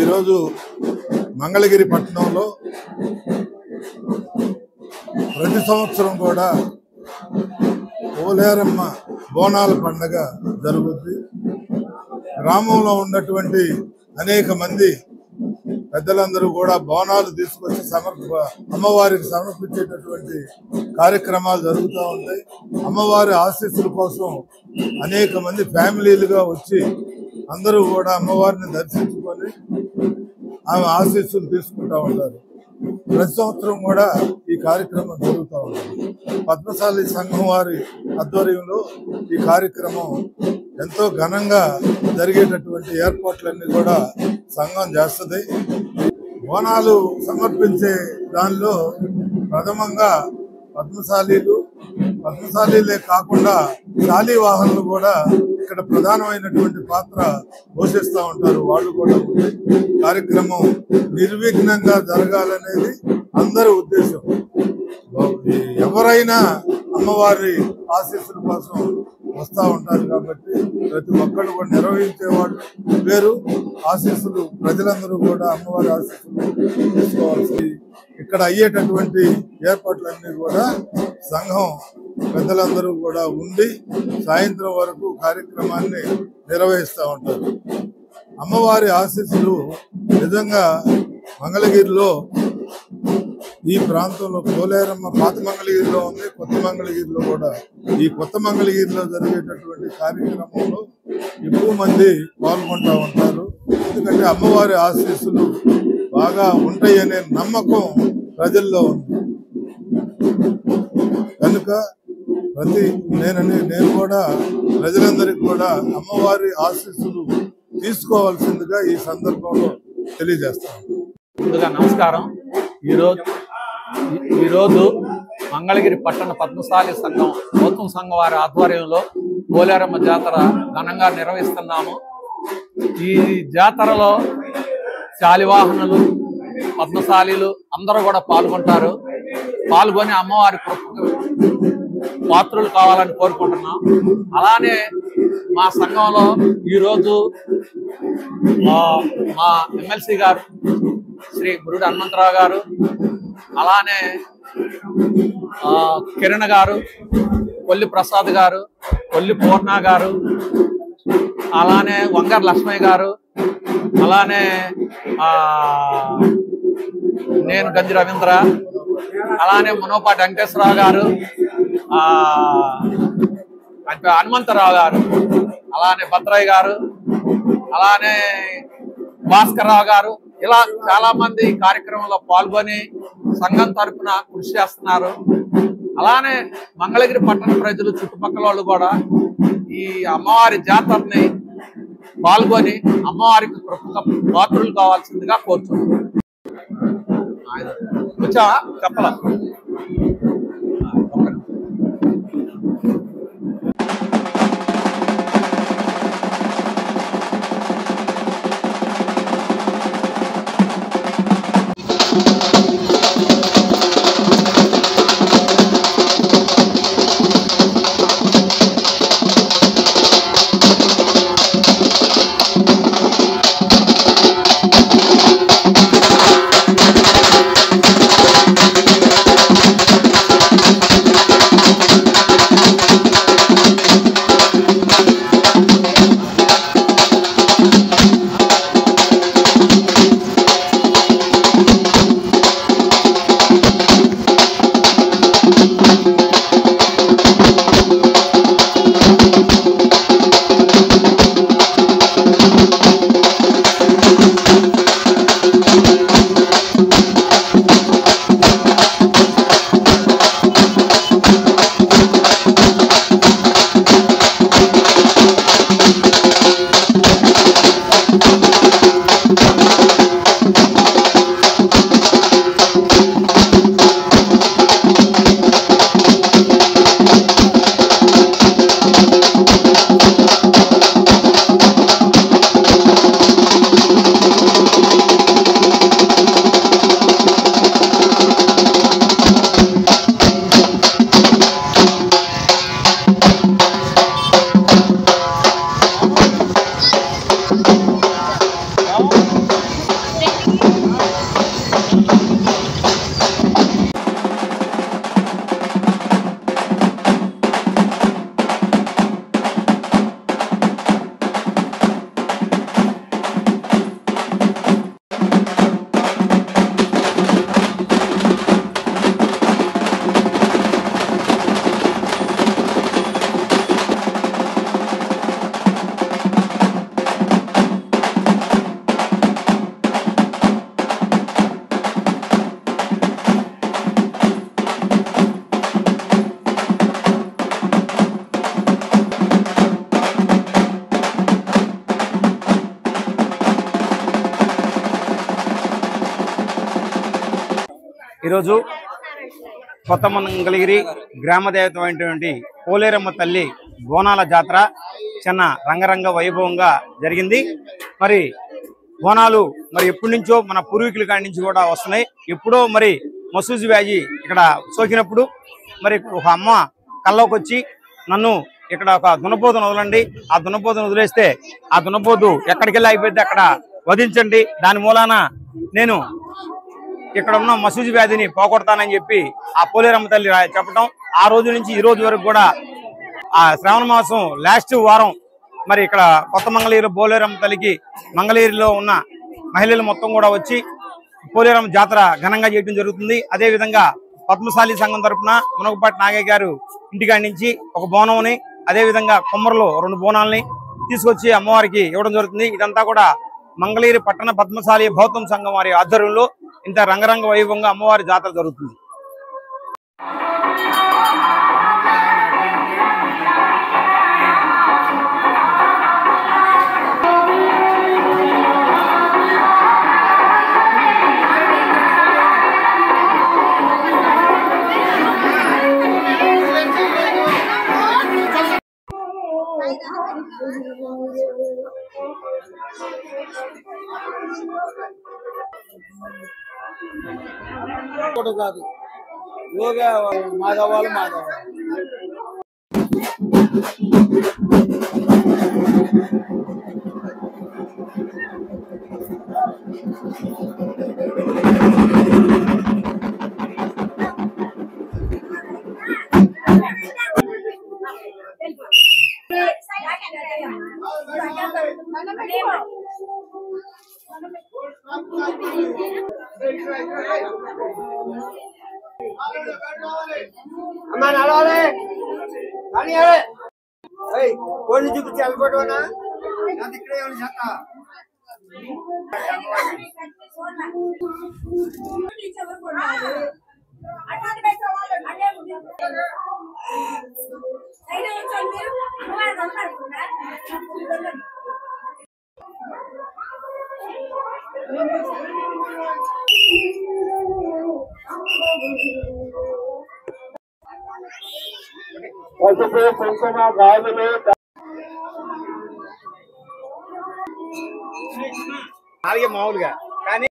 ఈరోజు మంగళగిరి పట్టణంలో ప్రతి సంవత్సరం కూడా పోలేరమ్మ బోనాల పండుగ జరుగుతుంది. గ్రామంలో ఉన్నటువంటి అనేక మంది పెద్దలందరూ కూడా బోనాలు తీసుకొచ్చి అమ్మవారికి సమర్పించేటటువంటి కార్యక్రమాలు జరుగుతూ ఉంటాయి. అమ్మవారి ఆశీస్సుల కోసం అనేక మంది ఫ్యామిలీలుగా వచ్చి అందరూ కూడా అమ్మవారిని దర్శించుకొని ఆమె ఆశీస్సులు తీసుకుంటూ ఉంటారు. ప్రతి సంవత్సరం కూడా ఈ కార్యక్రమం జరుగుతూ ఉంటుంది. పద్మశాలి సంఘం వారి ఆధ్వర్యంలో ఈ కార్యక్రమం ఎంతో ఘనంగా జరిగేటటువంటి ఏర్పాట్లన్నీ కూడా సంఘం చేస్తుంది. బోనాలు సమర్పించే దానిలో ప్రథమంగా పద్మశాలీలే కాకుండా శాలీవాహనులు కూడా ఇక్కడ ప్రధానమైనటువంటి పాత్ర పోషిస్తూ ఉంటారు. వాళ్ళు కూడా కార్యక్రమం నిర్విఘ్నంగా జరగాలనేది అందరి ఉద్దేశం. ఎవరైనా అమ్మవారి ఆశీస్సుల కోసం వస్తూ ఉంటారు కాబట్టి ప్రతి ఒక్కరు కూడా నిర్వహించేవాళ్ళు వేరు. ఆశీస్సులు ప్రజలందరూ కూడా అమ్మవారి ఆశీస్సులు తీసుకోవాల్సి ఇక్కడ అయ్యేటటువంటి ఏర్పాట్లన్నీ కూడా సంఘం పెద్దలందరూ కూడా ఉండి సాయంత్రం వరకు కార్యక్రమాన్ని నిర్వహిస్తూ ఉంటారు. అమ్మవారి ఆశీస్సులు నిజంగా మంగళగిరిలో ఈ ప్రాంతంలో పోలేరమ్మ పాత మంగళగిరిలో ఉంది, కొత్త మంగళగిరిలో కూడా. ఈ కొత్త మంగళగిరిలో జరిగేటటువంటి కార్యక్రమంలో ఎక్కువ మంది పాల్గొంటూ ఉంటారు. ఎందుకంటే అమ్మవారి ఆశీస్సులు బాగా ఉంటాయనే నమ్మకం ప్రజల్లో ఉంది. కనుక నేను కూడా ప్రజలందరికీ కూడా అమ్మవారి ఆశీస్సులు తీసుకోవాల్సిందిగా ఈ సందర్భంలో తెలియజేస్తాను. ముందుగా నమస్కారం. ఈరోజు మంగళగిరి పట్టణ పద్మశాలి సంఘం గౌతమ సంఘం వారి ఆధ్వర్యంలో పోలేరమ్మ జాతర ఘనంగా నిర్వహిస్తున్నాము. ఈ జాతరలో శాలివాహనులు పద్మశాలీలు అందరూ కూడా పాల్గొంటారు. పాల్గొని అమ్మవారి పాత్రులు కావాలని కోరుకుంటున్నాం. అలానే మా సంఘంలో ఈరోజు మా ఎమ్మెల్సీ గారు శ్రీ గురుడు హనుమంతరావు గారు, అలానే కిరణ్ గారు, కొల్లి ప్రసాద్ గారు, కొల్లి పూర్ణ గారు, అలానే వంగర్ లక్ష్మయ్య గారు, అలానే నేను గంజి రవీంద్ర, అలానే మునోపాటి వెంకటేశ్వరరావు గారు, హనుమంతరావు గారు, అలానే భద్రయ్య గారు, అలానే భాస్కర్రావు గారు, ఇలా చాలా మంది ఈ కార్యక్రమంలో పాల్గొని సంఘం తరఫున కృషి చేస్తున్నారు. అలానే మంగళగిరి పట్టణ ప్రజలు చుట్టుపక్కల వాళ్ళు కూడా ఈ అమ్మవారి జాతరని పాల్గొని అమ్మవారికి పాత్రులు కావాల్సిందిగా కోరుతున్నారు. వచ్చావా చెప్పలా? ఈరోజు కొత్త మంగళగిరి గ్రామ దేవతమైనటువంటి పోలేరమ్మ తల్లి బోనాల జాతర చిన్న రంగరంగ వైభవంగా జరిగింది. మరి బోనాలు మరి ఎప్పటి నుంచో మన పూర్వీకుల కాడి నుంచి కూడా వస్తున్నాయి. ఎప్పుడో మరి మసూజి వ్యాధి ఇక్కడ సోకినప్పుడు మరి ఒక అమ్మ కల్లోకి వచ్చి నన్ను ఇక్కడ ఒక దున్నపోతును వదలండి, ఆ దున్నపోతును వదిలేస్తే ఆ దున్నపోతు ఎక్కడికి వెళ్ళి అయిపోద్ది అక్కడ వధించండి, దాని మూలాన నేను ఇక్కడ ఉన్న మసూజి వ్యాధిని పోగొడతానని చెప్పి ఆ పోలేరమ్మ తల్లి చెప్పడం, ఆ రోజు నుంచి ఈ రోజు వరకు కూడా ఆ శ్రావణ మాసం లాస్ట్ వారం మరి ఇక్కడ కొత్త మంగళగిరి పోలేరమ్మ తల్లికి మంగళగిరిలో ఉన్న మహిళలు మొత్తం కూడా వచ్చి పోలేరమ్మ జాతర ఘనంగా చేయడం జరుగుతుంది. అదేవిధంగా పద్మశాలి సంఘం తరఫున మునగపాటి నాగయ్య గారు ఇంటికాడి నుంచి ఒక బోనంని, అదేవిధంగా కొమ్మరలో 2 బోనాలని తీసుకొచ్చి అమ్మవారికి ఇవ్వడం జరుగుతుంది. ఇదంతా కూడా మంగళగిరి పట్టణ పద్మశాలి బౌద్ధం సంఘం వారి ఆధ్వర్యంలో ఇంత రంగరంగ వైభవంగా అమ్మవారి జాతర జరుగుతుంది. కాదు యోగా మాధవాలు అమ్మా నడవాలి కానీ కోడిని చూపించి వెళ్ళిపోవటమా ఇక్కడే చెత్త అలాగే మామూలుగా కానీ